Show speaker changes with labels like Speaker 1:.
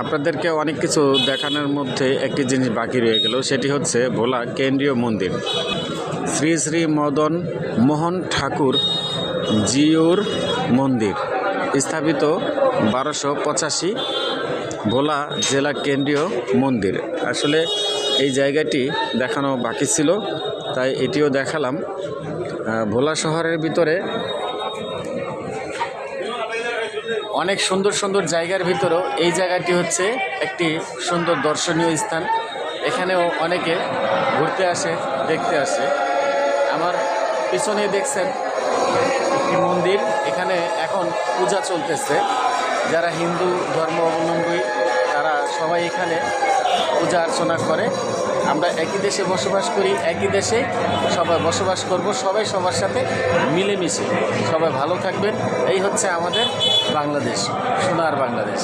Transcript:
Speaker 1: আপনাদেরকে অনেক কিছু দেখানোর মধ্যে একটি জিনিস বাকি রয়ে গেল, সেটি হচ্ছে ভোলা কেন্দ্রীয় মন্দির। শ্রী শ্রী মদন মোহন ঠাকুর জিউর মন্দির, স্থাপিত 1285, ভোলা জেলা কেন্দ্রীয় মন্দির। আসলে এই জায়গাটি দেখানো বাকি ছিল, তাই এটিও দেখালাম। ভোলা শহরের ভিতরে অনেক সুন্দর সুন্দর জায়গার ভিতরেও এই জায়গাটি হচ্ছে একটি সুন্দর দর্শনীয় স্থান। এখানেও অনেকে ঘুরতে আসে, দেখতে আসে। আমার পিছনে দেখছেন একটি মন্দির, এখানে এখন পূজা চলতেছে। যারা হিন্দু ধর্ম অবলম্বী তারা সবাই এখানে পূজা অর্চনা করে। আমরা একই দেশে বসবাস করি, একই দেশে সবাই বসবাস করব, সবাই সবার সাথে মিলেমিশে সবাই ভালো থাকবেন। এই হচ্ছে আমাদের বাংলাদেশ, সোনার বাংলাদেশ।